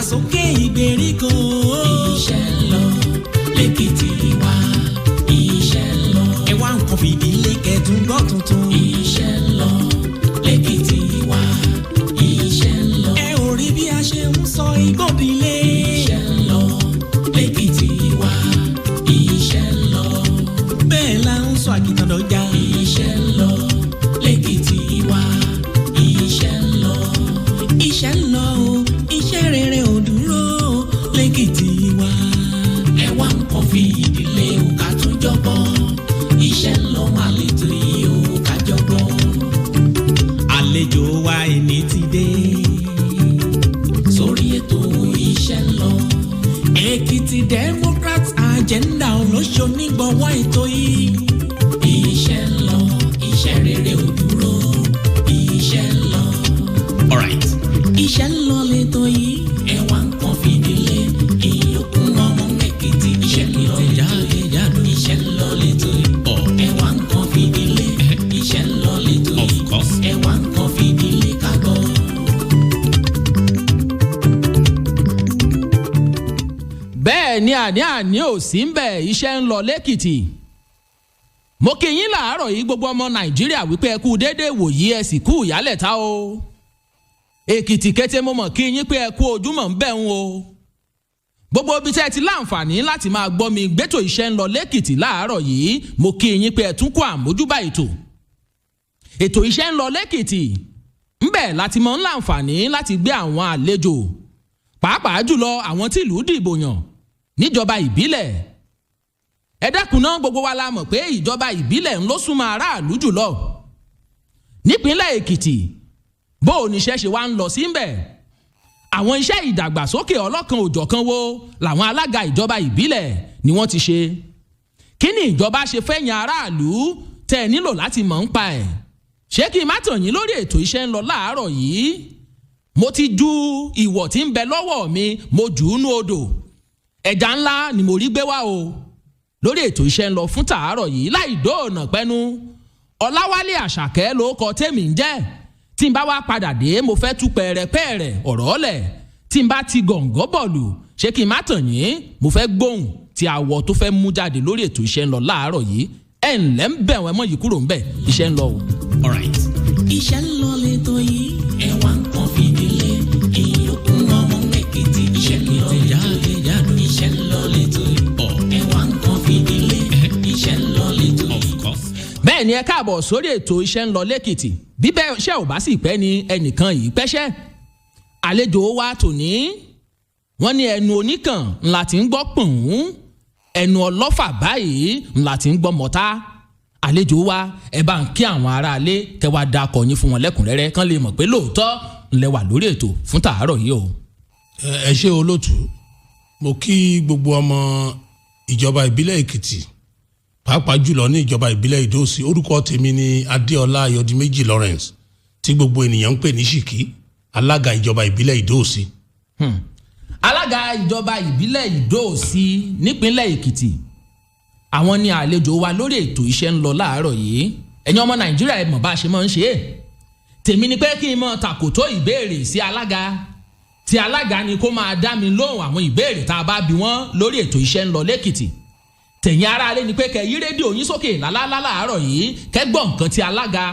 ìdàgbàsókè ìgbèríko. Iṣẹ́ ń lọ lẹ́kìtì wa. Iṣẹ́ ń lọ. ẹ wá nǹkan fìdílé kẹtùn gbọ́ tuntun. Iṣẹ́ ń lọ lẹ́kìtì wa. Iṣẹ́ ń lọ. ẹ ò rí bí a ṣe ń sọ ìgbòdìlé. Iṣẹ́ ń lọ lẹ́kìtì wa. Iṣẹ́ ń lọ. bẹ́ẹ̀ la ń sọ àkìtàn dọ̀jà. Iṣẹ́ ń lọ lẹ́kìtì wa. Iṣẹ́ ń lọ. iṣẹ́ ń lọ o iṣẹ́ rere ò dúró lẹ́kìtì wa. Ẹ wá nǹkan fi ìdílé o ká tún jọgbọ́n. Iṣẹ́ ń lọ máa lè tó yìí o ká jọgbọ́n. àlejò wa ẹni ti dé. Sórí ètò Iṣẹ́ ń lọ. Èkìtì Democrats agenda olóṣò nígbọ̀wọ́ ètò yìí. Iṣẹ́ ń lọ. Iṣẹ́ rere ò dúró. Iṣẹ́ ń lọ. alright. Iṣẹ́ ń lọ lẹ́tọ̀ yìí. Ẹ wá nǹkan fi ìdílé. Ìyókùn ọmọ Èkìtì. Iṣẹ́ ń lọ lẹ́tọ̀ yìí. Iṣẹ́ ń lọ lẹ́tọ̀ yìí. Ẹ wá nǹkan fi ìdílé. Iṣẹ́ ń lọ lẹ́tọ̀ yìí. Of course. Ẹ wá nǹkan fi ìdílé ká gbọ́. bẹ́ẹ̀ ni àní ò sí ń bẹ̀ iṣẹ́ ń lọ lẹ́kìtì. mo kí yín láàárọ̀ yìí gbogbo ọmọ nàìjíríà wípé ẹ kú déédéé wòyí ẹ sì kú ìyálẹ̀ta o. èkìtì kété mo mọ̀ kí yín pé ẹ kú ojúmọ́ ń bẹ̀ ń o. gbogbo ibi tẹ́ ẹ ti láǹfààní láti máa gbọ́ mi gbẹ́tò iṣẹ́ ń lọ lẹ́kìtì láàárọ̀ yìí mo kí yín pé ẹ tún kó àmójúbà ètò. ètò iṣẹ́ ń lọ lẹ́kìtì ń bẹ̀ láti mọ̀ ń láǹfààní láti gbé àwọn àlejò pàápàá jùlọ àwọn tí ìlú dìbò yàn níjọba ìbílẹ̀. ẹ dákun náà gbogbo wa la mọ̀ pé ìjọba ìbílẹ̀ ń ló súnmọ́ aráàlú jùlọ. nípínlẹ̀ èkìtì bó o níṣẹ́ ṣe wá ń lọ sí ń bẹ̀. àwọn iṣẹ́ ìdàgbàsókè ọlọ́kan òjọ̀kan wo làwọn alága ìjọba ìbílẹ̀ ni wọ́n ti ṣe. kí ni ìjọba ṣe fẹ́yìn aráàlú tẹ́ ẹ nílò láti mọ̀ ń pa ẹ̀. ṣé kí n má tàn yín lórí ètò iṣẹ́ ń lọ láàárọ̀ yìí. mo ti ju ìwọ̀ tí ń bẹ lọ́wọ́ mi mo jù ú nú odò. ẹja ńlá ni mo rí gbé wá o lórí ètò iṣẹ́ ń lọ fún tàárọ̀ yìí láì dóònà pẹ́nu. ọláwálé àṣàkẹ́ ló kọ tèmi ń jẹ́. tí n bá wá padà dé mo fẹ́ tú pẹ̀rẹ̀pẹ̀rẹ̀ ọ̀rọ̀ ọ̀lẹ̀. tí n bá ti gọ̀ǹgọ́ bọ̀lù ṣé kí n má tàn yín mo fẹ́ gbóhùn tí àwọ̀ tó fẹ́ mú jáde lórí ètò iṣẹ́ ń lọ láàárọ̀ yìí. ẹ̀ ǹlẹ́ ń bẹ̀ wọ́n mọ̀ yìí kúrò ń bẹ̀ iṣẹ́ ń lọ o. alright. Iṣẹ́ ń lọ lẹ́tọ̀ yìí. Ẹ wá nǹkan fi ìdílé. Ìyókùn ọmọ Èkìtì. Iṣẹ́ ń lọ lẹ́tọ̀ yìí. Iṣẹ́ ń lọ lẹ́tọ̀ yìí. Ẹ wá nǹkan fi ìdílé. Iṣẹ́ ń lọ lẹ́tọ̀ yìí. bẹ́ẹ̀ ni ẹ káàbọ̀ sórí ètò iṣẹ́ ń lọ lẹ́kìtì bí bẹ́ẹ̀ ṣe ò bá sì pẹ́ ni ẹnìkan yìí pẹ́ṣẹ́. àlejò wa tòní wọ́n ní ẹnu oníkàn ńlá tí ń gbọ́ pọ̀n ẹnu ọlọ́fà báyìí ńlá tí ń gbọ́ mọ́ta. àlejò wa ẹ bá ń kí àwọn aráalé kẹ́ wá dakọ̀ yín fún wọn lẹ́kùnrẹ́rẹ́ kán lè mọ̀ pé lóòótọ́ ńlẹ̀ wà lórí ètò fún tàárọ̀ yìí o. ẹ ṣé olótù mo kí gbogbo ọmọ ìjọba ìbílẹ̀ èkìtì pàápàá jùlọ ní ìjọba ìbílẹ̀ ìdóòsì orúkọ tèmi ni adéọlá ayọ̀dìméjì lawrence tí gbogbo ènìyàn ń pè ní ṣìkì alága ìjọba ìbílẹ̀ ìdóòsì. alága ìjọba ìbílẹ̀ ìdóòsì nípínlẹ̀ èkìtì àwọn ni àlejò wa lórí ètò iṣẹ́ ń lọ láàárọ̀ yìí. ẹ̀yin ọmọ nàìjíríà ẹ mọ̀ bá a ṣe máa ń ṣe é. tèmi ni pé kí n mọ tàkòtó ìbéèrè sí alága tí alága ni kó máa dá mi lóhùn àwọn ìbéèrè tá a bá bi wọ́n lórí ètò iṣẹ́ ń lọ lẹ́kìtì. tẹ̀yin aráalé ni pé kẹ́ yí rédíò yín sókè lálálá láàárọ̀ yìí kẹ́ gbọ́ nǹkan tí alága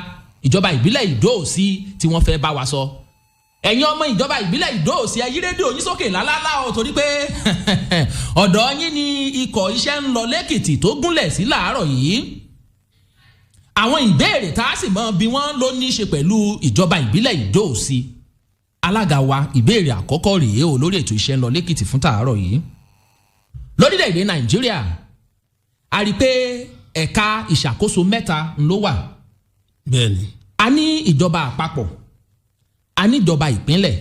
ìjọba ìbílẹ̀ ìdóòsì tí wọ́n fẹ́ bá wa sọ. ẹ̀yin ọmọ ìjọba ìbílẹ̀ ìdóòsì ẹ yí rédíò yín sókè lálálá o torí pé ọ̀dọ̀ yín ni ikọ̀ iṣẹ́ ń lọ lẹ́kìtì tó gúnlẹ̀ sí láàárọ̀ yìí. àwọn ìbéèrè tá a sì mọ bí wọ́n ló ní í ṣe pẹ̀lú ìjọba ìbílẹ̀ ìdóòsì. alága wa ìbéèrè àkọ́kọ́ rèé o lórí ètò iṣẹ́ ń lọ lẹ́kìtì fún tàárọ̀ yìí. lórílẹ̀‐èdè nàìjíríà a rí i pé ẹ̀ka ìṣàkóso mẹ́ta ló wà. bẹ́ẹ̀ni. a ní ìjọba àpapọ̀ a ní ìjọba ìpínlẹ̀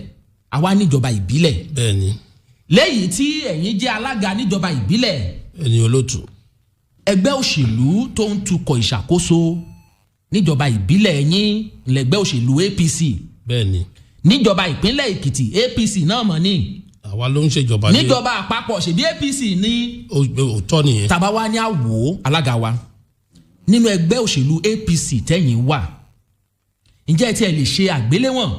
àwa ní ìjọba ìbílẹ̀. bẹ́ẹ̀ni. lẹ́yìn tí ẹ̀yin jẹ́ alága níjọba ìbílẹ̀. ẹni olótù. ẹgbẹ́ òṣèlú tó ń tukọ̀ ìṣàkóso níjọba ìbílẹ̀ yín lẹ́gbẹ́ òṣèlú APC. bẹ́ẹ̀ni. níjọba ìpínlẹ̀ Èkìtì APC náà mọ̀ ní. àwa ló ń ṣèjọba ní. níjọba àpapọ̀ ṣèbí APC ní. òótọ́ nìyẹn. tàbá wa ní àwò alága wa nínú ẹgbẹ́ òṣèlú APC tẹ́yìn wà ǹjẹ́ ẹ tiẹ̀ lè ṣe àgbéléwọ̀n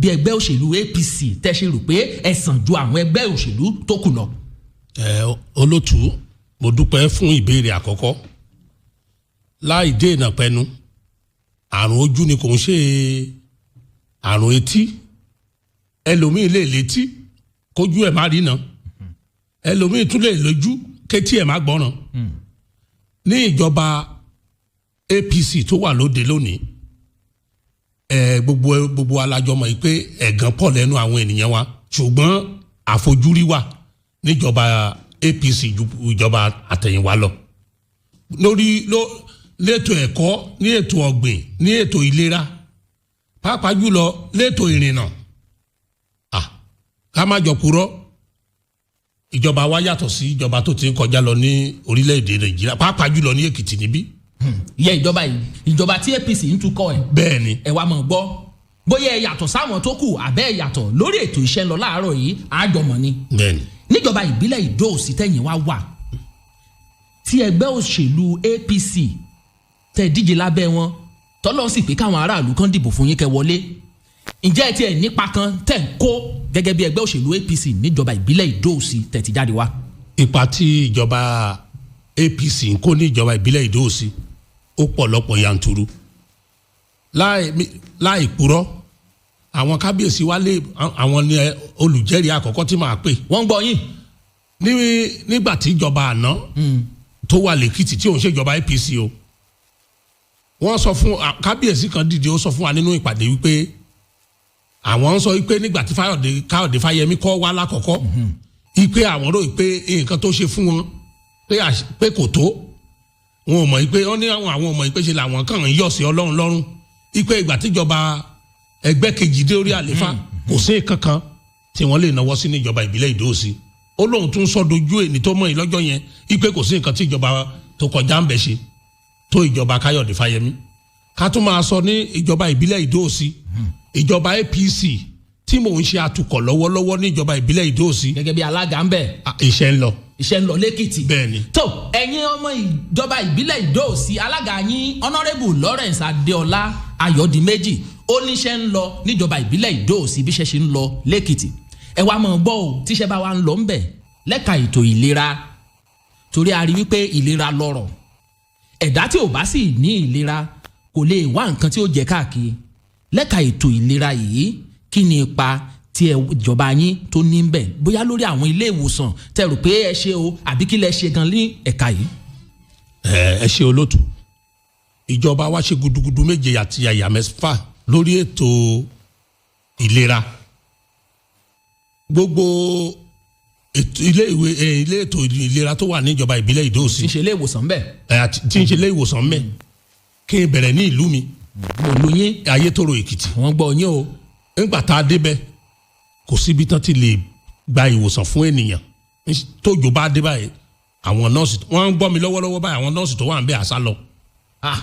bí ẹgbẹ́ òṣèlú APC tẹ́ ṣe rò pé ẹ sàn ju àwọn ẹgbẹ́ òṣèlú tó kù lọ. Olótù, mo dúpẹ́ fún ìbéèrè àkọ́kọ́. Láì dènà pẹnu, àrùn ojú ni kò ń ṣe àrùn etí. Ẹlòmíì lè létí kójú ẹ̀ má rína, ẹlòmíì tún lè lójú kétí ẹ̀ má gbọ́ràn. Ní ìjọba APC tó wà lóde lónìí, gbogbo alájọ mọ̀ pé ẹ̀gàn pọ̀ lẹ́nu àwọn ènìyàn wa, ṣùgbọ́n àfojúrí wà níjọba APC ju ìjọba àtẹ̀yìnwá lọ. Létò ẹ̀kọ́, ní ètò ọ̀gbìn, ní ètò ìlera, pàápàá jùlọ létò ìrìnnà. Ká má jọ purọ́, ìjọba wa yàtọ̀ sí ìjọba tó ti ń kọjá lọ ní orílẹ̀-èdè Nàìjíríà, pàápàá jùlọ ní Èkìtì níbí. Ìyẹn ìjọba tí APC ń tukọ̀ ẹ̀. Bẹ́ẹ̀ ni. Ẹ wá mọ̀ gbọ́ bóyá ẹ yàtọ̀ sáwọn tó kù àbẹ́ ẹ yàtọ̀ lórí ètò iṣẹ́ lọ láàárọ̀ yìí àjọmọ̀ ni. Bẹ́ẹ̀ ni. Níjọba ìbílẹ̀ Ìdó-Òsì tẹ̀yìn wá wà tí ẹgbẹ́ òṣèlú APC tẹ̀ díje lábẹ́ wọn tọ́lọ́ sì pé káwọn aráàlú kan dìbò fún yín kẹ́ wọlé. Ǹjẹ́ ẹ tiẹ̀ nípa kan tẹ̀ ń kó gẹ́gẹ́ bí ẹgbẹ́ òṣèlú APC níjọba ìbílẹ̀ Ìdó-Òsì tẹ̀ ti jáde wá? Ipa tí ìjọba APC ń kó ní ìjọba ìbílẹ̀ Ìdó-Òsì ó pọ̀ lọ́pọ̀ yanturu. Láì purọ́, àwọn kábíyèsí wa àwọn ni olùjẹ́rìí àkọ́kọ́ tí màá pè. Wọ́n gbọ́ yín. Nígbà tí ìjọba àná tó wà lẹ́kìtì tí òun ṣèjọba APC o, wọ́n sọ fún kábíyèsí kan dìde, ó sọ fún wa nínú ìpàdé wípé àwọn ń sọ wípé nígbà tí Káyọ̀dé Fáyẹmí kọ́ wá lákọ̀ọ́kọ́ wípé àwọn rò wípé nǹkan tó ṣe fún wọn pé kò tó, wọn ò mọ̀ wípé wọ́n ní àwọn ò mọ̀ wípé ṣe làwọn kàn ń yọ̀ sí Ọlọ́run lọ́rùn wípé ìgbà tíjọba ẹgbẹ́ kejì dé orí àléfà kò sí kankan tí wọ́n lè náwó sí níjọba ìbílẹ̀ Ìdó-Òsì. Ó lóun tún sọ dojú èní tó mọ̀ ìlọ́jọ́ yẹn wípé kò sí nǹkan tí ìjọba tó kọjá ń bẹ̀ ṣe tó ìjọba Káyọ̀dé Fáyẹmí. Ká tún máa sọ ní ìjọba ìbílẹ̀ Ìdó-Òsì, ìjọba APC tí mò ń ṣe atukọ̀ lọ́wọ́lọ́wọ́ ní ìjọba ìbílẹ̀ Ìdó-Òsì. Gẹ́gẹ́ bí alága ń bẹ̀. Iṣẹ́ ń lọ lẹ́kìtì. Bẹ́ẹ̀ni. tó ẹ̀yin ọmọ ìjọba ìbílẹ̀ Ìdó-Òsì, alága yín Honourable Lawrence Adéọlá Ayọ̀dìméjì ó níṣẹ́ ń lọ níjọba ìbílẹ̀ Ìdó-Òsì bí iṣẹ́ ṣe ń lọ lẹ́kìtì. Ẹ wá mọ̀ gbọ́ o, tíṣẹ́ bá wa ń lọ ń bẹ̀ lẹ́ka ètò ìlera, torí a rí wípé ìlera lọ́rọ̀. Ẹ̀dá tí ò bá sì ní ìlera kò lè wá nǹkan tí ó jẹ káàkiri. Lẹ́ka ètò ìlera yìí, kí ni ipa tí ìjọba yín tó ní ń bẹ̀, bóyá lórí àwọn ilé ìwòsàn tẹ́ rò pé ẹ ṣe o àbí kí lẹ ṣe gan ní ẹ̀ka yìí? Ẹ ṣe Olótù, ìjọba wa ṣe gudugudu méje àti àyà mẹ́fà lórí ètò ìlera. Gbogbo ilé ètò ìlera tó wà níjọba ìbílẹ̀ Ìdó-Òsì tí ń ṣe ilé ìwòsàn bẹ́ẹ̀. Tí ń ṣe ilé ìwòsàn mẹ́ kí n bẹ̀rẹ̀ ní ìlú mi. Mo lu yín. Ayétòrò Èkìtì. Wọ́n gbọ́ yín o. Nígbà tá a débẹ̀ kò síbi tán ti lè gba ìwòsàn fún ènìyàn. Tójò bá dé báyìí àwọn nọ́ọ̀sì wọ́n ń gbọ́ mi lọ́wọ́lọ́wọ́ báyìí, àwọn nọ́ọ̀sì tó wà ń bẹ̀ àṣà lọ.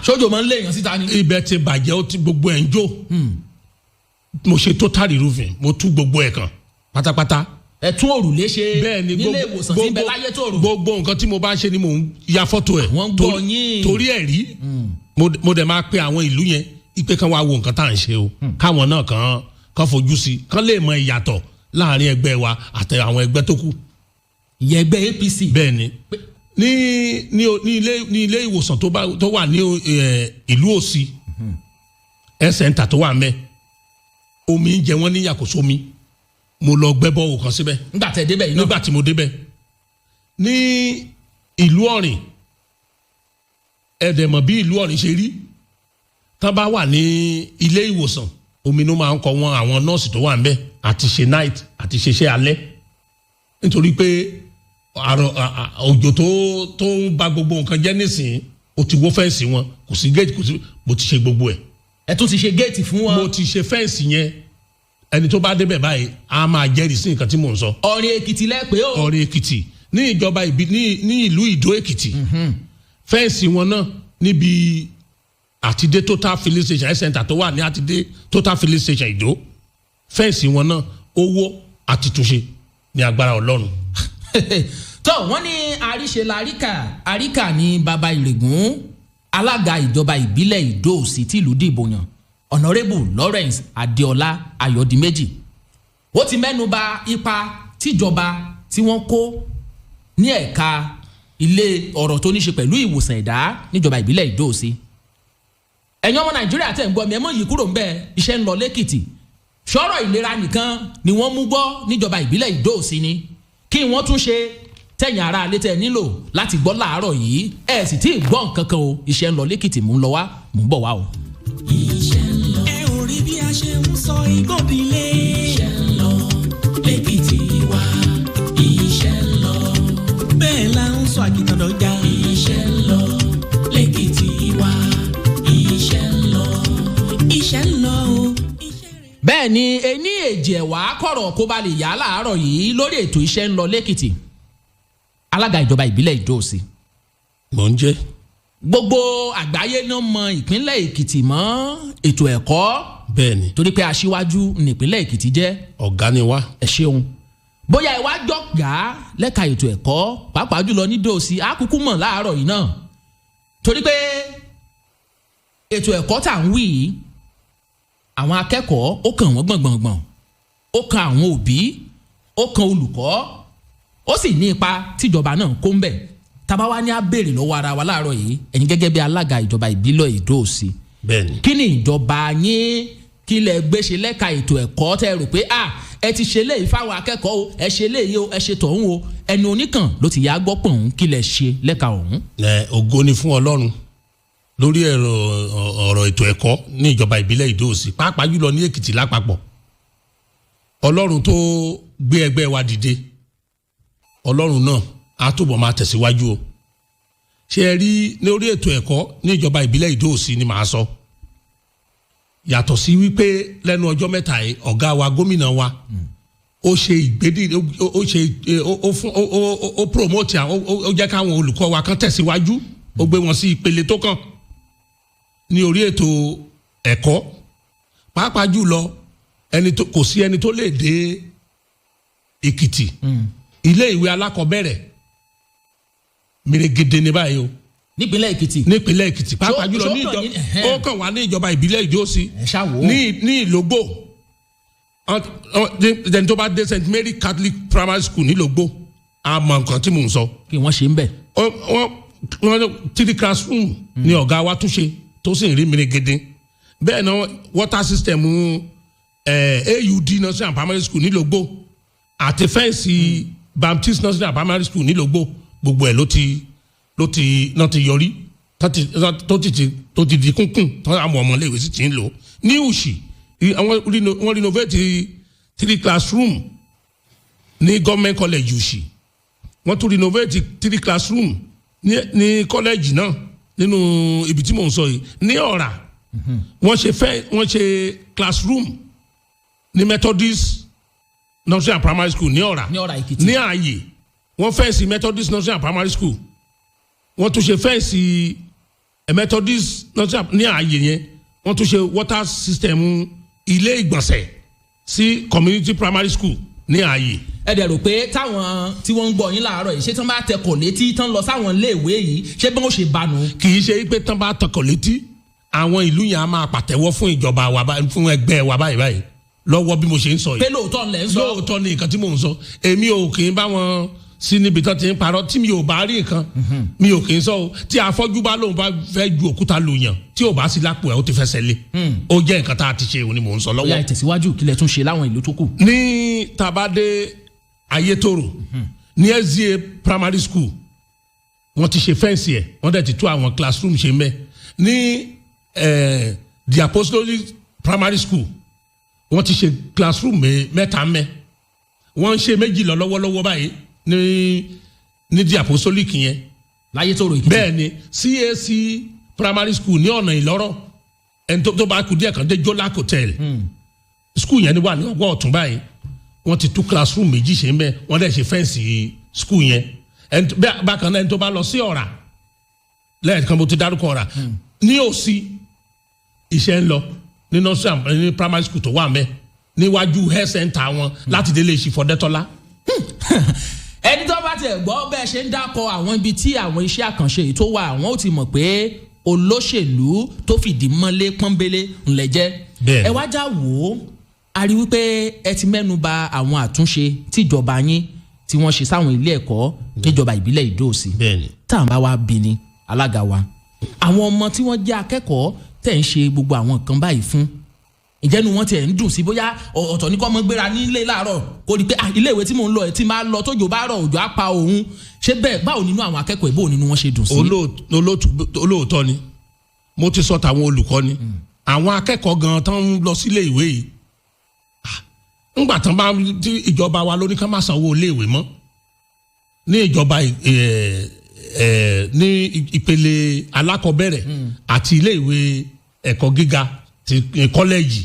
Sójò máa ń lé èèyàn síta ni. Ibẹ̀ ti bàjẹ́, ó ti gbogbo ẹ̀ ń jó. Mo ṣe total roofing, mo tú gbogbo ẹ̀ kan pátápátá. Ẹ tún òrùlé ṣe nílé ìwòsàn tí ń bẹ láyé tó rò. Gbogbo nǹkan tí mo bá ṣe ni mò ń ya fọ́tò ẹ̀. Wọ́n gbọ́ yín. Torí ẹ̀ rí mo dẹ̀ máa pe àwọn ìlú yẹn ipe kan wá wo nǹkan tá à ń ṣe o, káwọn náà kan fojú sí, kan lè mọ ìyàtọ̀ láàrin ẹgbẹ́ wa àti àwọn ẹgbẹ́ tó kù. Ìyẹn ẹgbẹ́ APC. Bẹ́ẹ̀ni, ní ilé ìwòsàn tó wà ní ìlú Òsì, health center tó wà mẹ́, omi ń jẹ wọ́n ní yàkóso mi, mo lọ gbẹ́ bọ́ọ̀ kan síbẹ̀. Nígbà tẹ́ débẹ̀ yìí náà. Nígbà tí mo débẹ̀ ní ìlú Ọ̀rìn, ẹ̀dẹ̀mọ̀ bí ìlú Ọ̀rìn ṣe rí, tán bá wà ní ilé ìwòsàn omi ló máa ń kọ wọn àwọn nọ́ọ̀sì tó wà ń bẹ̀ àti ṣe night àti ṣeṣẹ́ alẹ́, nítorí pé òjò tó ń ba gbogbo nǹkan jẹ́ nísìnyí ó ti wó fẹ́ǹsì wọn, kò sí géètì, kò sí, mo ti ṣe gbogbo ẹ̀. Ẹ tún ti ṣe géètì fún wọn. Mo ti ṣe fẹ́ǹsì yẹn, ẹni tó bá débẹ̀ báyìí a máa jẹ́rìí sí nǹkan tí mò ń sọ. Ọ̀rìn Èkìtì lẹ́pẹ́ o. Ọ̀rìn Èkìtì ní ìjọba ní ìlú Ìdó Èkìtì, fẹ́ǹsì wọn náà níbi àtidé total filling station health center tó wà ní àtidé total filling station Ìdó, fẹ́ǹsì wọn náà owó àti túnṣe ní agbára Ọlọ́run. tó wọ́n ní àríṣe àríkà ní baba ìrègùn, alága ìjọba ìbílẹ̀ Ìdó-Òsì tìlú dìbò yàn. Honourable Lawrence Adéọlá Ayọ̀dìméjì ó ti mẹ́nuba ipa tíjọba tí wọ́n kó ní ẹ̀ka ilé ọ̀rọ̀ tó ní ṣe pẹ̀lú ìwòsàn ẹ̀dá níjọba ìbílẹ̀ Ìdó-Òsì. ẹ̀yin ọmọ Nàìjíríà tẹ̀ ń gbọ́ mi ẹ mọ̀ yìí kúrò ń bẹ̀ iṣẹ́ ń lọ lẹ́kìtì sọ̀rọ̀ ìlera nìkan ni wọ́n mú gbọ́ níjọba ìbílẹ̀ Ìdó-Òsì ni kí wọ́n tún ṣe tẹ̀yìn ara alẹ́ tẹ̀ nílò láti gbọ́ láàárọ̀ yìí ẹ̀ sì tí ì gbọ́ nǹkan kan o iṣẹ́ ń lọ lẹ́kìtì mò ń lọ wá mò ń bọ̀ wá o. iṣẹ́ ń lọ. ẹ ò rí bí a ṣe ń sọ ìgbòdìlé. iṣẹ́ ń lọ lẹ́kìtì wá. iṣẹ́ ń lọ. bẹ́ẹ̀ la ń sọ àkìtàn dọ́jà. iṣẹ́ ń lọ lẹ́kìtì wá. iṣẹ́ ń lọ. iṣẹ́ ń lọ o. bẹ́ẹ̀ ni ení èjì ẹ̀wà kọ̀rọ̀ kó ba lè yá láàárọ̀ yìí lórí ètò iṣẹ́ ń lọ lẹ́kìtì alága ìjọba ìbílẹ̀ Ìdó-Òsì. mò ń jẹ́. gbogbo àgbáyé náà mọ ìpínlẹ̀ Èkìtì mọ́ ètò ẹ̀kọ́. bẹ́ẹ̀ni. torí pé aṣíwájú nípínlẹ̀ Èkìtì jẹ́. ọ̀gá ni wá. ẹ ṣeun. bóyá ẹ wá jọ̀gá lẹ́ka ètò ẹ̀kọ́ pàápàá jùlọ ní Ìdó-Òsì àkúkú mọ̀ láàárọ̀ yìí náà. torí pé ètò ẹ̀kọ́ tà ń wí yìí àwọn akẹ́kọ̀ọ́ ó kàn wọ́n gbọ̀ngbọ̀ngbọ̀n ó kan àwọn òbí ó kan olùkọ́ ó sì ní ipa tíjọba náà kó ń bẹ̀ tábà wá ní á béèrè lọ́wọ́ ara wa láàárọ̀ yìí ẹ̀yin gẹ́gẹ́ bí alága ìjọba ìbílẹ̀ Ìdó-Òsì. bẹ́ẹ̀ni. kí ni ìjọba yín kí lẹ gbé ṣe lẹ́ka ètò ẹ̀kọ́ tẹ́ rò pé ẹ ti ṣe léyìí fáwọn akẹ́kọ̀ọ́ o ẹ ṣe léyìí o ẹ ṣe tọ̀hún o ẹni oníkàn ló ti yá gbọ́ pọ̀ òun kí lẹ ṣe lẹ́ka ọ̀hún. ògo ni fún Ọlọ́run lórí ọ̀rọ̀ ètò ẹ̀kọ́ ní ìjọba ìbílẹ̀ Ìdó-Òsì pàápàá jùlọ ní Èkìtì lápapọ̀. Ọlọ́run tó gbé ẹgbẹ́ wa dìde Ọlọ́run náà á túbọ̀ máa tẹ̀síwájú o. ṣé ẹ rí lórí ètò ẹ̀kọ́ ní ìjọba ìbílẹ̀ Ìdó-Òsì ni màá sọ. yàtọ̀ sí wípé lẹ́nu ọjọ́ mẹ́ta yìí ọ̀gá wa gómìnà wa ó ṣe ìgbédì ó promote ó jẹ́ káwọn olùkọ́ wa kan tẹ̀síwájú ó gbé wọn sí ìpele tó kàn ní orí ètò ẹ̀kọ́ pàápàá jùlọ kò sí ẹni tó lè dé Èkìtì ilé ìwé alákọ̀ọ́bẹ̀rẹ̀ mèrègèdè ní báyìí o nípínlẹ̀ Èkìtì pàápàá jùlọ ní ó kàn wá ní ìjọba ìbílẹ̀ Ìdó-Òsì ní Ìlógbò ẹni tó bá dé St Mary Catholic Primary School ní Ìlógbò àmọ́ nǹkan tí mò ń sọ. kí wọ́n ṣe ń bẹ̀. wọ́n 3 classroom ni ọ̀gá wa tún ṣe tó sì ń rí mèrègèdè bẹ́ẹ̀ náà water system AUD Nursery and Primary School ní Ìlógbò àti fẹ́ǹsì Baptist Nursery and Primary School ní Ìlógbò gbogbo ẹ̀ ló ti yọrí tó ti di kúnkún tó àwọn ọmọléèwé sì ti ń lò ní Ùṣì wọ́n renovate 3 classroom ní Government College Ùṣì wọ́n tún renovate 3 classroom ní college náà nínú ibi tí mò ń sọ yìí ní Ọ̀rà wọ́n ṣe classroom ní Methodist Nursery and Primary School ní Ọ̀rà ní Ààyè wọ́n fẹ́ǹsì Methodist Nursery and Primary School wọ́n tún ṣe fẹ́ǹsì Methodist Nursery ní Ààyè yẹn wọ́n tún ṣe water system ilé ìgbọ̀nsẹ̀ sí Community Primary School ní Ààyè. ẹ dẹ̀ rò pé táwọn tí wọ́n ń gbọ́ yín láàárọ̀ yìí ṣé tán bá tẹkọ̀ létí tán lọ sáwọn iléèwé yìí ṣé bí wọ́n ṣe bá nu. kì í ṣe pé tán bá tẹkọ̀ létí àwọn ìlú yẹn á máa pàtẹ́wọ́ fún ìjọba wa fún ẹgbẹ́ wa báyìí lọ́wọ́ bí mo ṣe ń sọ yìí. pé lóòótọ́ lẹ́ ń sọ. lóòótọ́ ni nǹkan tí mò ń sọ èmi ò kì í bá wọn sí níbi tán ti ń parọ́ tí mi ò bá rí nǹkan mi ò kì í sọ o tí afọ́jú bá lóun bá fẹ́ ju òkúta lù yàn tí ò bá sí lápò ẹ̀ ó ti fẹsẹ̀ lé ó jẹ́ nǹkan tá a ti ṣe òun ni mò ń sọ lọ́wọ́. ó yá ìtẹ̀síwájú kílẹ̀ tún ṣe láwọn ìlú tó kù. ní tabade Ayétòrò ní SDA Primary School wọ́n ti ṣe fẹ́ǹsì ẹ̀ wọ́n dẹ̀ ti tú àwọn classroom ṣe mẹ́ ní the Apostolic Primary School wọ́n ti ṣe classroom mẹ́ta mẹ́ wọ́n ń ṣe méjì lọ lọ́wọ́lọ́wọ́ báyìí ní the Apostolic yẹn. l'Ayétòrò Èkìtì. bẹ́ẹ̀ ni CAC Primary School ní ọ̀nà Ìlọ́rọ̀ ẹni tó bá kú díẹ̀ kan dé Jolac Hotel school yẹn ni wà ní ọgbọ́n ọ̀tún báyìí wọ́n ti tú classroom méjì ṣe mẹ́ wọ́n dẹ̀ ṣe fẹ́ǹsì school yẹn bákan náà ẹni tó bá lọ sí Ọ̀rà lẹ́ẹ̀kan mo ti dárúkọ Ọ̀rà ní Òsì iṣẹ́ ń lọ ní nursery ní primary school tó wà mẹ́ níwájú health center wọn láti délé Ìṣìfọ̀dẹ́tọ́lá. ẹni tó bá tiẹ̀ gbọ́ bẹ́ẹ̀ ṣe ń dákọ̀ àwọn ibi tí àwọn iṣẹ́ àkànṣe yìí tó wà àwọn ò ti mọ̀ pé olóṣèlú tó fìdí mọ́lé pọ́nbélé ńlẹ̀ jẹ́. ẹ wá já wò ó a rí wípé ẹ ti mẹ́nu bà àwọn àtúnṣe tíjọba yín tí wọ́n ṣe sáwọn ilé ẹ̀kọ́ níjọba ìbílẹ̀ Ìdó-Òsì. tá à ń bá wa bí ni alága wa àwọn ọmọ tí wọ́n jẹ́ akẹ́kọ̀ọ́ tẹ̀ ń ṣe gbogbo àwọn nǹkan báyìí fún ìjẹ́nu wọn tiẹ̀ ń dùn sí bóyá ọ̀tọ̀ ní kọ́ mọ́ gbéra nílé láàárọ̀ kó rí pé ilé ìwé tí mò ń lọ ẹ̀ tí máa lọ tójò bá rọ̀ òjò á pa òun ṣé bẹ́ẹ̀ báwo nínú àwọn akẹ́kọ̀ọ́ ìbò nínú wọn ṣe dùn sí. olóòótọ́ ni mo ti sọ tàwọn olùkọ́ ni àwọn akẹ́kọ̀ọ́ gan tán ń lọ sílé ìwé yìí ńgbà tán bá tí ìjọba wa ló ní ká má sanwó ilé ìwé mọ́ ní ìjọba ní ìpele alákọ̀ọ́bẹ̀rẹ̀ àti ilé ìwé ẹ̀kọ́ gíga ti kọ́lẹ́jì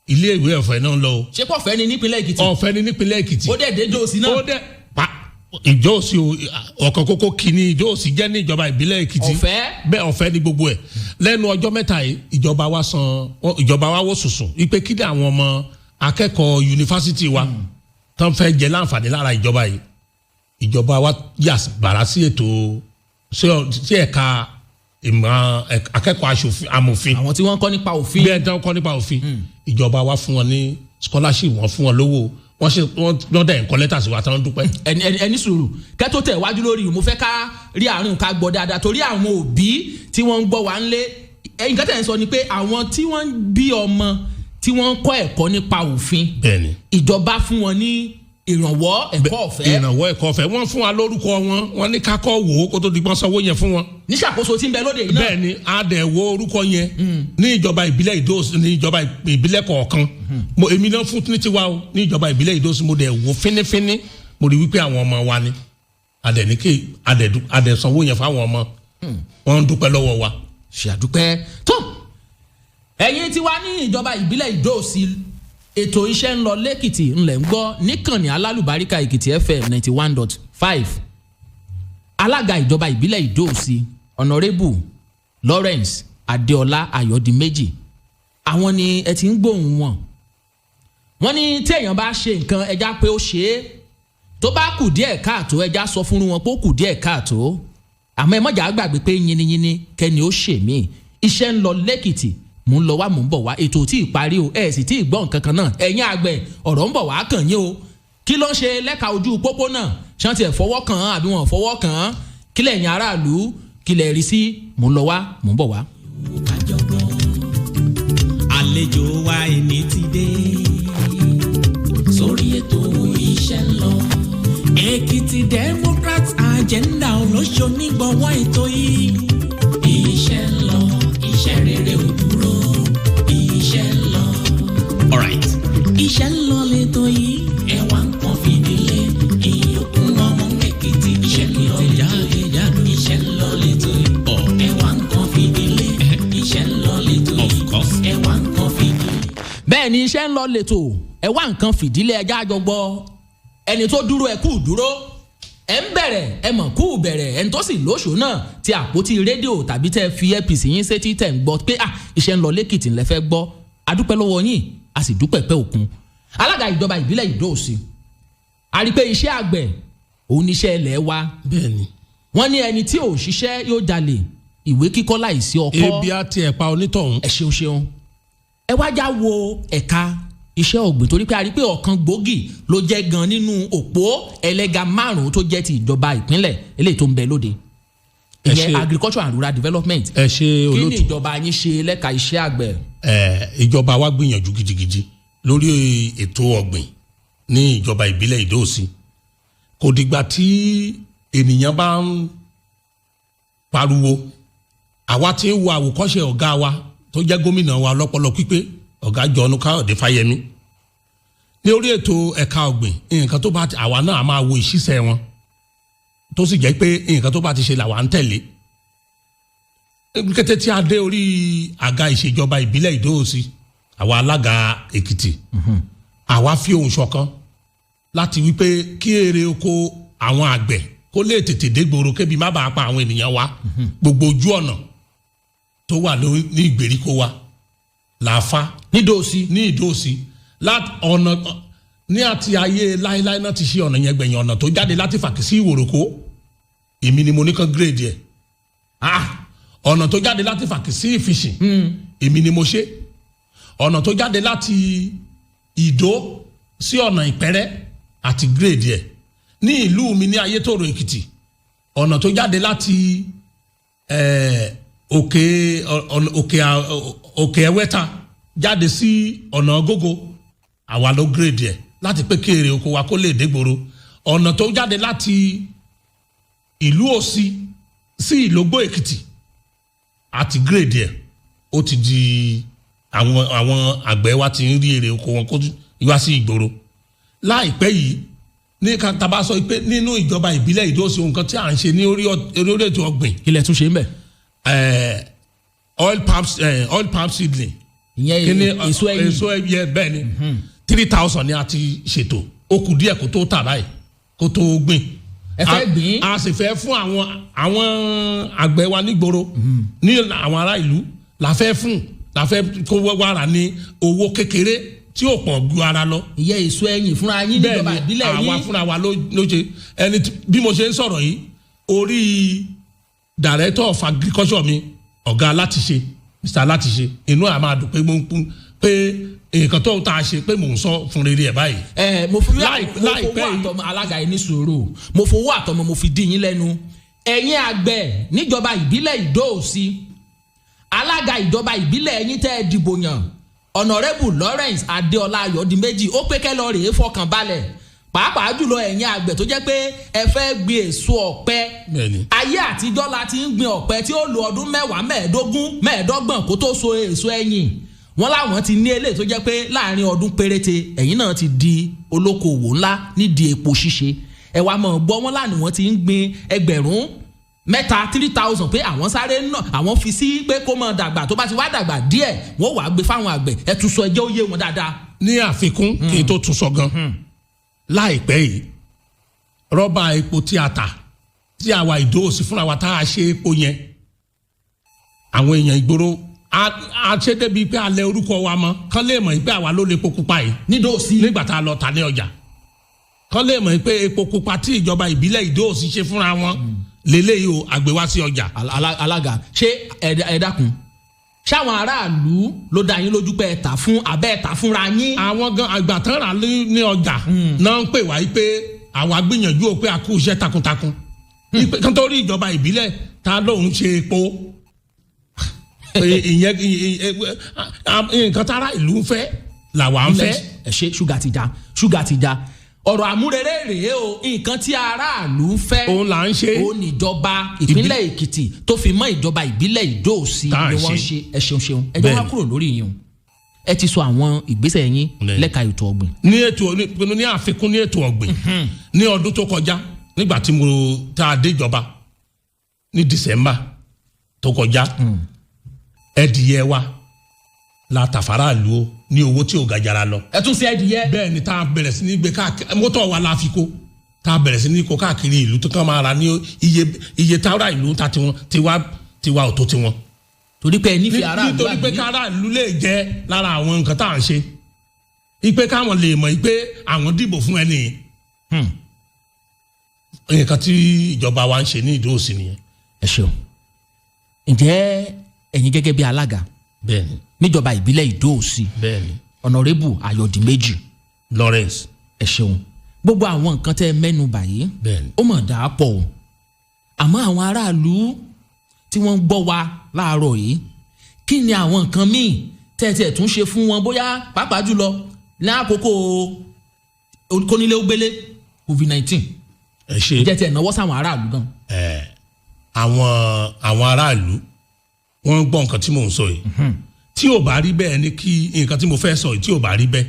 ilé ìwé ọ̀fẹ́ náà lọ. ṣé kò fẹ́ ni nípínlẹ̀ Èkìtì. ọ̀fẹ́ ni nípínlẹ̀ Èkìtì. ó dẹ̀ dé Ìdó-Òsì náà. ó dẹ̀ pa Ìdó-Òsì ọ̀kan kókó kìíní Ìdó-Òsì jẹ́ ní ìjọba ìbílẹ̀ Èkìtì. ọ̀fẹ́. bẹ́ẹ̀ ọ̀fẹ́ ni gbogbo ẹ̀ lẹ́nu ọjọ́ mẹ́ta yìí ìjọba wa wò sùsùn wípé kí ni àwọn ọmọ akẹ́kọ̀ọ́ yunifásitì wa tán fẹ́ jẹ láǹfààní lára ìjọba yìí ìjọba wa yà bàrà sí ètò sí ẹ̀ka ìmọ̀ akẹ́kọ̀ọ́ amòfin. àwọn tí wọ́n kọ́ nípa òfin. bẹ́ẹ̀ tí wọ́n kọ́ nípa òfin. ìjọba wa fún wọn ní scholarship wọn fún wọn lówó wọ́n dẹ̀ ń kọ́ lẹ́tà sí wa tí wọ́n dúpẹ́. ẹni sùúrù kẹ́tó tẹ̀ wájú lórí mo fẹ́ ká rí àárín ká gbọ́ dáadáa torí àwọn òbí tí wọ́n ń gbọ́ wa ń lé nǹkan tẹ̀ ń sọ ni pé àwọn tí wọ́n bí ọmọ tí wọ́n ń kọ́ ẹ̀kọ́ nípa òfin. bẹ́ẹ̀ni. ìjọba fún wọn ní ìrànwọ́ ẹ̀kọ́ ọ̀fẹ́. ìrànwọ́ ẹ̀kọ́ ọ̀fẹ́ wọ́n fún wa lórúkọ wọn ní kakọ́ wò ó kó tó di pọ́n sanwó yẹn fún wọn. ní ṣàkóso tí ń bẹ lóde yìí náà. bẹ́ẹ̀ni a dẹ̀ wo orúkọ yẹn ní ìjọba ìbílẹ̀ Ìdó-Òsì ní ìjọba ìbílẹ̀ kọ̀ọ̀kan èmi náà fún ní tiwa o ní ìjọba ìbílẹ̀ Ìdó-Òsì mo dẹ̀ wo fínífíní mo rí wípé àwọn ọmọ wa ni adẹ̀ sanwó yẹn fáwọn ọmọ wọn ń dúpẹ́ lọ́wọ́ wa. ṣe àdúpẹ́ tó ẹ̀yin tí wá ní ìjọba ìbílẹ̀ Ìdó-Òsì ètò iṣẹ́ ń lọ lẹ́kìtì ńlẹ̀ ń gbọ́ níkànnì alálùbáríkà Èkìtì FM 91.5 alága ìjọba ìbílẹ̀ Ìdó-Òsì Honourable Lawrence Adéọlá Ayọ̀dìméjì àwọn ni ẹ ti ń gbóhùn wọn wọ́n ní tí èèyàn bá ṣe nǹkan ẹja pé ó ṣe é tó bá kù díẹ̀ káàtó ẹja sọ fún wọn pé ó kù díẹ̀ káàtó àmọ́ ẹ mọ̀jà gbàgbé pé yínníyínní kẹ́ni ó ṣèmí iṣẹ́ ń lọ lẹ́kìtì mò ń lọ wá mò ń bọ̀ wá ètò tí ì parí o ẹ̀ sì tí ì gbọ́ nǹkan kan náà ẹ̀yin àgbẹ̀ ọ̀rọ̀ ń bọ̀ wá kàn yín o kí ló ń ṣe lẹ́ka ojú pópó náà ṣáǹtì ẹ̀ fọwọ́ kàn án àbí wọn fọwọ́ kàn án kí lẹ̀yin aráàlú kí lẹ̀ rí sí mò ń lọ wá mò ń bọ̀ wá. àlejò wa ẹni tí dé sórí ètò iṣẹ́ ń lọ Èkìtì Democrats Agenda olóṣò nígbọ̀wọ́ ètò yìí iṣẹ́ ń lọ iṣẹ́ rere ò dúró iṣẹ́ ń lọ. alright. iṣẹ́ ń lọ lẹ́tọ̀ yìí ẹ̀wà ń pọ̀ fìdílé ìyókùn ọmọ Èkìtì iṣẹ́ ń lọ jáde iṣẹ́ ń lọ lẹ́tọ̀ yìí ẹ̀wà ń pọ̀ fìdílé iṣẹ́ ń lọ lẹ́tọ̀ yìí ẹ̀wà ń pọ̀ fìdílé. bẹ́ẹ̀ ni iṣẹ́ ń lọ lẹ́tọ̀ ẹ̀wà nǹkan fìdílé ẹja àjọgbọ́ ẹni tó dúró ẹ kú dúró ẹ ń bẹ̀rẹ̀ ẹ mọ̀ kú bẹ̀rẹ̀ ẹni tó sì lóṣù náà ti àpótí rédíò tàbí tẹ́ fi APC yín sétí tẹ̀ ń gbọ́ pé iṣẹ́ ń lọ lẹ́kìtì ńlẹ́ fẹ́ gbọ́ adúpẹ́ lọ́wọ́ yín a sì dúpẹ́ pẹ́ òkun alága ìjọba ìbílẹ̀ Ìdó-Òsì a rí pé iṣẹ́ àgbẹ̀ òun ní iṣẹ́ ilẹ̀ wa bẹ́ẹ̀ni wọ́n ní ẹni tí ò ṣiṣẹ́ yóò jalè ìwé kíkọ́ láìsí ọkọ́ ebi àti ẹ̀pà onítọ̀hún. ẹ ṣeun ẹ wá já wo ẹ̀ka iṣẹ́ ọ̀gbìn torí pé a rí pé ọ̀kan gbòógì ló jẹ́ gan nínú òpó ẹlẹ́ga márùn-ún tó jẹ́ ti ìjọba ìpínlẹ̀ eléyìí tó ń bẹ lóde ìyẹn agriculture and rural development. ẹ ṣe olóòtú kí ni ìjọba yín ṣe lẹ́ka iṣẹ́ àgbẹ̀. ìjọba wa gbìyànjú gidigidi lórí ètò ọ̀gbìn ní ìjọba ìbílẹ̀ Ìdó-Òsì kò dìgbà tí ènìyàn bá ń pariwo àwa tí ń wo àwòkọ́ṣe ọ̀gá wa tó jẹ́ gómìnà wa lọ́pọlọ pípé ọ̀gá Jọ̀ọ́nù Káyọ̀dé Fáyẹmí ní orí ètò ẹ̀ka ọ̀gbìn nǹkan tó bá àwa náà máa wo ìṣiṣẹ́ wọn tó sì jẹ́ pé nǹkan tó bá ti ṣe làwa ń tẹ̀lé kété tí a dé orí àga ìṣèjọba ìbílẹ̀ Ìdó-Òsì àwa alága Èkìtì àwa fi ohùn ṣọ̀kan láti wípé kí èrè oko àwọn àgbẹ̀ kó lè tètè dé gbòòrò kébi má bàa pa àwọn ènìyàn wa gbogbo ojú ọ̀nà tó wà ní ìgbèríko wa làáfà ní Ìdó-Òsì láti ọ̀nà ní àti ayé láéláé náà ti ṣe ọ̀nà yẹn gbẹ̀yìn ọ̀nà tó jáde láti Fàkì sí Ìwòròkó èmi ni mo ní kan gírèdì ẹ̀ ọ̀nà tó jáde láti fàkì sí ìfisìn èmi ni mo ṣe ọ̀nà tó jáde láti ìdó sí ọ̀nà ìpẹ́rẹ́ àti gírèdì ẹ̀ ní ìlú mi ní ayétòrò èkìtì ọ̀nà tó jáde láti òkè ẹwẹ́ta jáde sí ọ̀nà gógó àwa ló gírèdì ẹ̀ láti pé kí èrè oko wa kó lè dégboro ọ̀nà tó jáde láti ìlú òsì sí ìlógbó èkìtì àti gírèdì ẹ̀ ó ti di àwọn àgbẹ̀ wa ti ń rí èrè oko wọn kó wá sí ìgboro láìpẹ́ yìí ní taba sọ pé nínú ìjọba ìbílẹ̀ Ìdó-Òsì nǹkan tí à ń ṣe ní orí ètò ọ̀gbìn. ilẹ̀ tún ṣe ń bẹ̀. oil palm seedling. ìyẹn èso ẹ̀yìn bẹ́ẹ̀ ni 3,000 ni a ti ṣètò ó kù díẹ̀ kó tó tà báyìí kó tó gbìn. ẹ fẹ́ gbìn. a sì fẹ́ fún àwọn àgbẹ̀ wa nígboro ní àwọn ará ìlú la fẹ́ kó wàrà ní owó kékeré tí ó pọ̀ ju ara lọ. ìyẹn èso ẹ̀yìn fúnra yín níjọba ìbílẹ̀ yín. àwa fúnra wa ló ṣe ẹni bí mo ṣe ń sọ̀rọ̀ yìí orí director of agriculture mi ọ̀gá Alátiṣe Mr. Alátiṣe inú àmà àdùn pé nǹkan tó ta ṣe pé mò ń sọ fún rere ẹ̀ báyìí. mo fowó àtọmọ alága yìí ní sùúrù mo fowó àtọmọ mo fi dí yín lẹ́nu ẹ̀yin àgbẹ̀ níjọba ìbílẹ̀ Ìdó-Òsì alága ìjọba ìbílẹ̀ yín tẹ́ ẹ dìbò yàn Honourable Lawrence Adéọlá Ayọ̀dìméjì ó pé kẹ́ lọ rèé fọkàn balẹ̀ pàápàá jùlọ ẹ̀yin àgbẹ̀ tó jẹ́ pé ẹ fẹ́ gbin èso ọ̀pẹ ayé àtijọ́ la ti ń gbin ọ̀pẹ tí ó lo ọdún 10, 15, 15 kó tó so èso ẹ̀yìn wọn láwọn ti ní eléyìí tó jẹ́ pé láàrin ọdún péréte ẹ̀yin náà ti di olókoòwò ńlá nídìí epo ṣíṣe ẹ wá mọ̀ gbọ́ wọn lánàá wọn ti ń gbin ẹgbẹ̀rún 3,000 pé àwọn sáré náà àwọn fi sí pé kó mọ dàgbà tó bá ti wá dàgbà díẹ̀ wọ́n wàá gbé fáwọn àgbẹ̀ ẹ tún sọ ẹjẹ́ ó yé wọn dáadáa. ní àfikún kí n tó tún sọ gan láìpẹ́ yìí rọ́bà epo tí a tà tí àwa Ìdó-Òsì fúnra wa tá a ṣe epo yẹn àwọn èèyàn ìgboro a ṣe débi pé alẹ́ orúkọ wa mọ́ kán lè mọ̀ pé àwa ló lè epo pupa yìí Ìdó-Òsì nígbà tá a lọ tà ní ọjà kán lè mọ̀ pé epo pupa tí ìjọba ìbílẹ̀ Ìdó-Òsì ṣe fúnra wọn lélẹ́yìí o àgbẹ̀ wá sí ọjà. alága ṣé ẹ dákun ṣáwọn aráàlú ló dá yín lójú pé ẹ tà fún abẹ́ ẹ tà fúnra yín. àwọn gan àgbà tán rà ní ọjà náà ń pè wá pé àwa gbìyànjú o pé a kú iṣẹ́ takuntakun kán tó rí ìjọba ìbílẹ̀ ta lóun ṣe epo ìyẹn nǹkan tára ìlú ń fẹ́ làwa ń fẹ́. ẹ ṣe ṣúgà ti já ọ̀rọ̀ àmúrere rèé o nǹkan tí aráàlú ń fẹ́ òun là ń ṣe òun níjọba ìpínlẹ̀ Èkìtì tó fi mọ́ ìjọba ìbílẹ̀ Ìdó-Òsì ni wọ́n ṣe ẹ ṣeun ẹ jẹ́ wá kúrò lórí yín o ẹ ti sọ àwọn ìgbésẹ̀ yín lẹ́ka ètò ọ̀gbìn. ní àfikún ní ètò ọ̀gbìn ní ọdún tó kọjá nígbà tí mo tá a dé ìjọba ní December tó kọjá ẹdìyẹ wa la tàfàrà lu o ní owó tí ò ga jara lọ. ẹ tún ṣe ẹdìyẹ. bẹ́ẹ̀ ni tá a bẹ̀rẹ̀ sí ní gbé káàkiri mọ́tò wa la fi kó tá a bẹ̀rẹ̀ sí ní kó káàkiri ìlú tó kàn máa ra ní iye tára ìlú ta tiwa ò tó tiwọn. torí pé ẹ nífẹ̀ẹ́ aráàlú àbí. nítorí pé kára ìlú lè jẹ́ lára àwọn nǹkan tá à ń ṣe ipe káwọn lè mọ̀ pé àwọn dìbò fún ẹni nǹkan tí ìjọba wa ń ṣe ní Ìdó-Òsì nìyẹn. ẹ ṣeun ǹjẹ́ ẹ̀yin gẹ́gẹ́ bí alága bẹ́ẹ̀ni níjọba ìbílẹ̀ Ìdó-Òsì bẹ́ẹ̀ni Honourable Ayọ̀dìméjì Lawrence ẹ ṣeun gbogbo àwọn nǹkan tẹ́ mẹ́nu báyìí bẹ́ẹ̀ni ó mọ̀ dáa pọ̀ o àmọ́ àwọn aráàlú tí wọ́n ń gbọ́ wa láàárọ̀ yìí kí ni àwọn nǹkan míì tẹ́tẹ́ tún ṣe fún wọn bóyá pàápàá jùlọ ní àkókò kónílé ó gbélé COVID-19 ẹ ṣe jẹ́ tẹ̀ náwó sáwọn aráàlú gan. àwọn aráàlú wọ́n ń gbọ́ nǹkan tí mò ń sọ yìí tí ò bá rí bẹ́ẹ̀ ni kí nǹkan tí mo fẹ́ sọ yìí tí ò bá rí bẹ́ẹ̀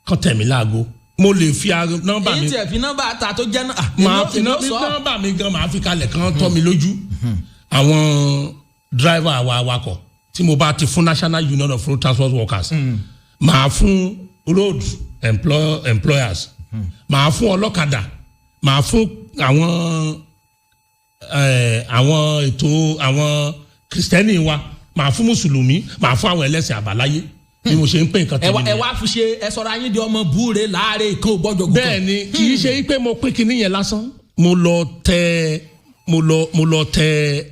kàn tẹ̀ mí láago mo lè fi nọ́mbà mi. èyí tẹ̀ fi nọ́mbà ta tó jẹ́ náà. màá fi nọ́mbà mi gan màá fi kalẹ̀ kan tọ́ mi lójú. àwọn driver àwa awakọ̀ tí mo bá ti fún National Union of Road Transport Workers màá fún road employers màá fún ọlọ́kadà màá fún àwọn ètò àwọn kristẹni wa màá fún mùsùlùmí màá fún àwọn ẹlẹ́sìn àbáláyé bí mo ṣe ń pè nǹkan tẹ̀lé mi. ẹ wá fi ṣe ẹ sọ̀rọ̀ ayé di ọmọ búre láàárẹ̀ ìkan ò gbọ́dọ̀ gùn. bẹ́ẹ̀ ni kì í ṣe pé mo pín kinní yẹn lásán mo lọ tẹ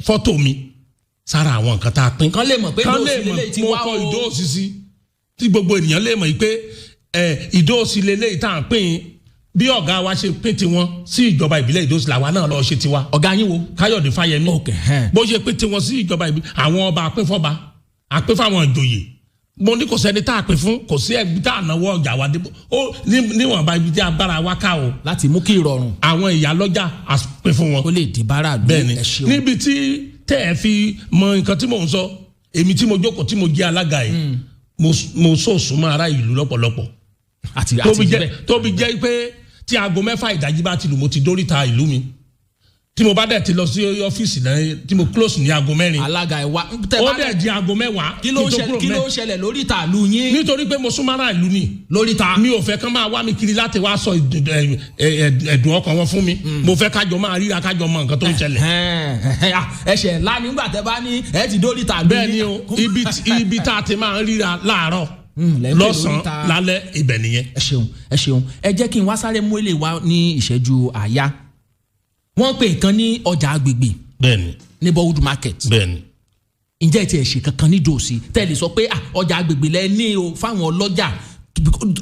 fọ́tò mi sára àwọn nǹkan tá a pín. kán lè mọ̀ pé ìdóòsì lélẹ́yìí ti wá o. mo kọ ìdóòsì sí tí gbogbo ènìyàn lè mọ̀ pé ìdóòsì lélẹ́yìí tá à ń pín bí ọ̀gá wa ṣe pín tiwọn sí ìjọba ìbílẹ̀ ìdóòsì làwa náà lọ́ọ́ ṣe tiwa. ọ̀gá yín wo. Káyọ̀dé Fáyẹmí. bó ṣe pín tiwọn sí ìjọba ìbílẹ̀ àwọn ọba àpínfọ́ba àpín fáwọn ìjòyè mo ní kò sẹ́ni tá a pín fún kò sí ẹbí tá a náwó ọjà wa dé ó níwọ̀nba ibi tí agbára wa ká o. láti mú kí ìrọ̀rùn. àwọn ìyálọ́jà a pín fún wọn. kó lè di bára lù. bẹ́ẹ̀ni níbi tí tẹ́ ẹ fi mọ nǹkan tí mò ń sọ èmi tí mo jókòó tí mo jẹ́ alága yìí mo sòsùnmọ́ ara ìlú lọ́pọ̀lọpọ̀. tóbi jẹ́ pé tí aago 6 ìdájí bá ti lù mo ti dóríta ìlú mi tí mo bá dẹ̀ ti lọ sí ọ́fíìsì náà tí mo close ní aago 4. alága ìwà ó dẹ̀ di aago 10. kí ló ń ṣẹlẹ̀ lórí ta ìlú yín. nítorí pé mo súnmọ́ ara ìlú ni. lórí ta. mi ò fẹ́ kán máa wá mi kiri láti wá sọ ẹ̀dùn ọkàn wọn fún mi. mo fẹ́ kájọ máa ríra kájọ mọ nǹkan tó ń ṣẹlẹ̀. ẹ̀ṣẹ̀ ńlá nígbà tẹ́ bá ní ẹ ti dórí ta ìlú yín. bẹ́ẹ̀ ni o ibi tá a ti máa ríra láàárọ̀ lọ́sàn-án lálẹ́ ibẹ̀ nìyẹn. ẹ ṣeun ẹ jẹ́ kí n wá sáré mú ilé wa ní ìṣẹ́jú àáyá. wọ́n pè kan ní ọjà agbègbè. bẹ́ẹ̀ni. neighborhood market. bẹ́ẹ̀ni. ǹjẹ́ ti ẹ̀ ṣe kankan ní dòsí tẹ́lẹ̀ sọ pé ọjà agbègbè lẹ ní o fáwọn ọlọ́jà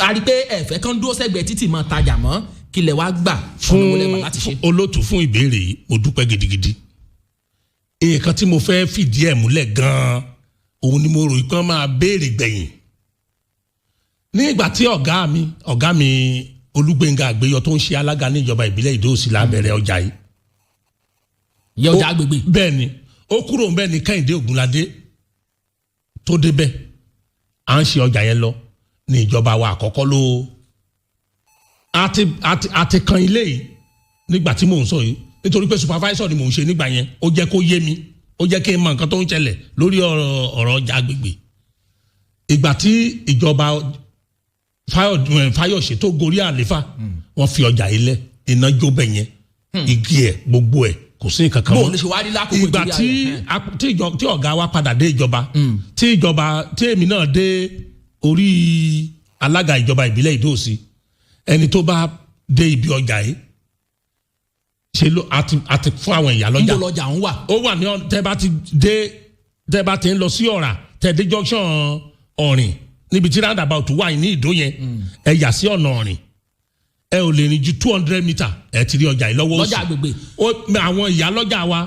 a rí pé ẹ̀fẹ́ kan dúró sẹ́gbẹ̀ẹ́ títì mọ́ tajà mọ́ kí lẹ wá gbà fún olóòtú fún ìbéèrè yìí mo dúpẹ́ gidigidi. nǹkan tí mo fẹ́ fìdí ẹ̀ múlẹ̀ gan-an òun ni mo rò pé wọ́n máa béèrè gbẹ̀yìn. nígbà tí ọ̀gá mi Olúgbénga Àgbéyọ tó ń ṣe alága níjọba ìbílẹ̀ Ìdó-Òsì lábẹ́rẹ́ ọjà yìí. ìyá ọjà agbègbè. bẹ́ẹ̀ ni ó kúrò ńbẹ̀ ní Kẹ́hìndé Ògúnládé tó débẹ̀ à ń ṣe ọjà yẹn lọ ní ìjọba wa àkọ́kọ́ ló àti kan ilé yìí nígbà tí mò ń sọ yìí nítorí pé supervisor ni mò ń ṣe nígbà yẹn ó jẹ́ kó yé mi ó jẹ́ kí n mọ nǹkan tó ń ṣẹlẹ̀ lórí ọ̀rọ̀ ọjà agbègbè. ìgbà tí ìjọba Fáyọ̀ṣe tó gorí àléfà wọ́n fi ọjà yìí lẹ̀ iná jó bẹ̀ yẹn igi ẹ̀ gbogbo ẹ̀ kò sí nǹkan kan mọ́. ìgbà tí ọ̀gá wa padà dé ìjọba tí èmi náà dé orí alága ìjọba ìbílẹ̀ Ìdó-Òsì ẹni tó bá dé ibi ọjà yìí ṣe ló àti fún àwọn ìyá lọ́jà. níbo lọ́jà ń wà. ó wà ní tẹ́ bá ti ń lọ sí ọ̀rà tẹ̀dé junction ọ̀rìn níbi tí roundabout wà ní Ìdó yẹn ẹ yà sí ọ̀nà ọ̀rìn ẹ ò lè rìn ju 200 meter ẹ ti rí ọjà yìí lọ́wọ́ lọ́jà agbègbè. àwọn ìyá lọ́jà wa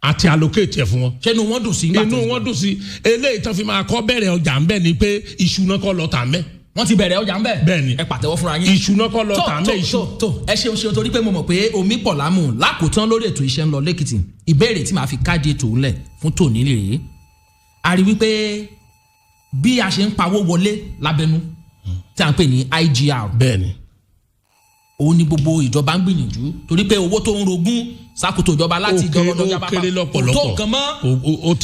àti allocate ẹ̀ fún wọn. ṣé inú wọn dùn sí. inú wọn dùn sí eléyìí tán fi máa kọ́ bẹ̀rẹ̀ ọjà ń bẹ̀ ni pé iṣu náà kọ́ lọ tà ń bẹ̀. wọ́n ti bẹ̀rẹ̀ ọjà ń bẹ̀. bẹ́ẹ̀ni ẹ pàtẹ́wọ́ fúnra yín. iṣu náà kọ́ lọ tà ń bẹ̀ iṣu. tó ẹ ṣeun torí pé mo mọ̀ pé omi pọ̀ lámù lákòótán lórí ètò iṣẹ́ ń lọ lẹ́kìtì ìbéèrè tí màá fi káàdì ètò ńlẹ̀ fún tòní rèé. a rí wípé bí a ṣe ń pawó wọlé lábẹ́nú tí a ń pè ní IGR. bẹ́ẹ̀ni. òun ni gbogbo ìjọba ń gbìyànjú torí pé owó tó ń rogún sákòtò ìjọba láti ìjọba ọjà bàbá kò tó nǹkan mọ́.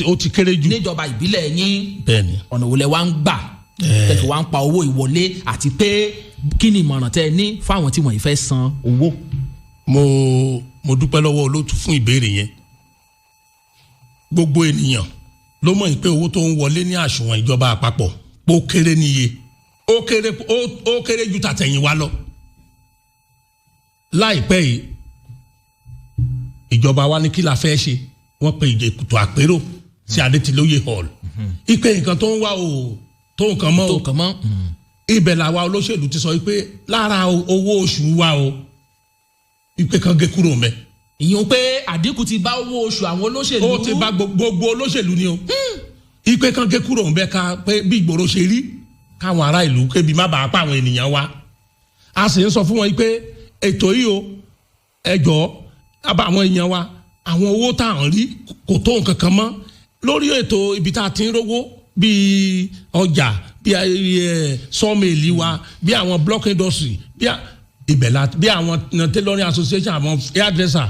ó ti kéré jù. níjọba ìbílẹ̀ yín. bẹ́ẹ̀ni. ọ̀nà wo lẹ wá ń gbà tẹ̀sí wá ń pa owó ìwọlé àti pé kí ni ìmọ̀ràn tẹ́ ẹ ní fáwọn tí wọ́n fẹ́ san owó. mo dúpẹ́ lọ́wọ́ olóòtú fún ìbéèrè yẹn. gbogbo ènìyàn ló mọ̀ pé owó tó ń wọlé ní àsùnwọ̀n ìjọba àpapọ̀ ó kéré níye ó kéré ju tàtẹ̀yìn wa lọ. láìpẹ́ yìí ìjọba wa ní kí la fẹ́ ṣe wọ́n pe ìjèkùtù àpérò sí Adétilóyè hall ìpè nǹkan tó ń wá o tó nǹkan mọ́ o ibẹ̀ làwa olóṣèlú ti sọ pé lára owó oṣù wa o ìpè kan gé kúrò mẹ́. ìyẹn pé àdínkù ti bá owó oṣù àwọn olóṣèlú. ó ti bá gbogbo olóṣèlú ni o ìpè kan gé kúrò mẹ́ ká pé bí ìgboro ṣe rí káwọn ará ìlú kébi má bàa pa àwọn ènìyàn wa a sì ń sọ fún wọn pé ètò yìí o ẹ jọ̀ọ́ àbá àwọn èèyàn wa àwọn owó tá à ń rí kò tó nǹkan kan mọ́ lórí ètò ibi tá a ti ń rówó bíi ọjà bíi sawmill wa bíi àwọn block industry bí àwọn tailoring association àwọn hairdresser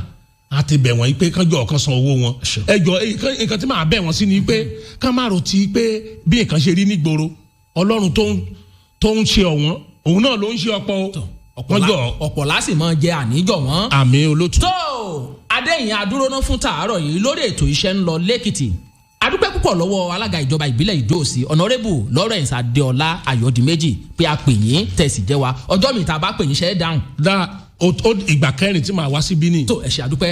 àti bẹ̀ wọ́n pé kánjọ́ kan san owó wọn ẹ jọ̀ọ́ nǹkan tí màá bẹ̀ wọ́n sí ni pé ká má rò tí pé bí nǹkan ṣe rí nígboro Ọlọ́run tó ń ṣe ọ̀wọ́n òun náà ló ń ṣe ọ̀pọ̀ ọ̀pọ̀ lásì máa jẹ àníjọ̀ wọ́n. àmì olótú. tó adéyìn adúróná fún tàárọ̀ yìí lórí ètò iṣẹ́ ń lọ lẹ́kìtì adúpẹ́ púpọ̀ lọ́wọ́ alága ìjọba ìbílẹ̀ Ìdó-Òsì Honorable Lawrence Adéọlá Ayọ̀dìméjì pé a pè yín tẹ̀sí jẹ́ wa ọjọ́ mi ta bá pè yín ṣe é dáhùn. ìgbà kẹrin tí màá wá síbí ni. tó ẹ ṣé adúpẹ́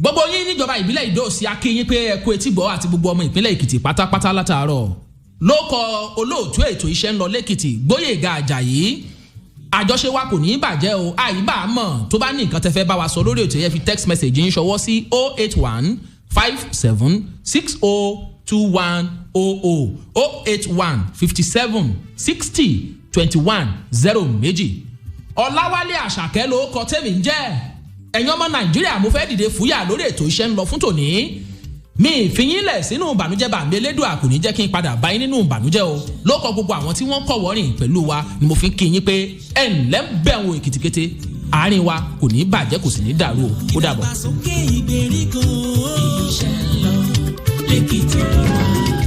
gbogbo yín níjọba ìbílẹ̀ ìdóòsì akínyín pé ẹ kú etí gbọ́ àti gbogbo ọmọ ìpínlẹ̀ èkìtì pátápátá látàárọ̀ ló kọ olóòtú ètò iṣẹ́ ń lọ lẹ́kìtì Gbóyèga Àjàyí àjọṣe wa kò ní í bàjẹ́ o àyíbá mọ̀ tó bá ní nǹkan tẹ́ fẹ́ bá wa sọ lórí ètò yẹn fi text message yín ṣọwọ́ sí 081 57 60 2100 081 57 60 21 02. Ọláwálé Àṣàkẹ́ ló kọ tẹ́mi ń jẹ́ ẹ̀yin ọmọ Nàìjíríà mo fẹ́ dìde fúyà lórí ètò iṣẹ́ ń lọ fún tòní mi ìfiyínlẹ̀ sínú ìbànújẹ́ bàmí elédùà kò ní jẹ́ kí n padà bá yín nínú ìbànújẹ́ o ló kọ gbogbo àwọn tí wọ́n kọ̀ wọ́rìn pẹ̀lú wa ni mo fi ń kí yín pé ẹ̀ ǹlẹ́ bẹ̀ wo èkìtìkété àárín wa kò ní bàjẹ́ kò sì ní dàrú o ó dàbọ̀. ìdàgbàsókè ìgbèríko iṣẹ́ ń lọ lẹ́kìtì wa.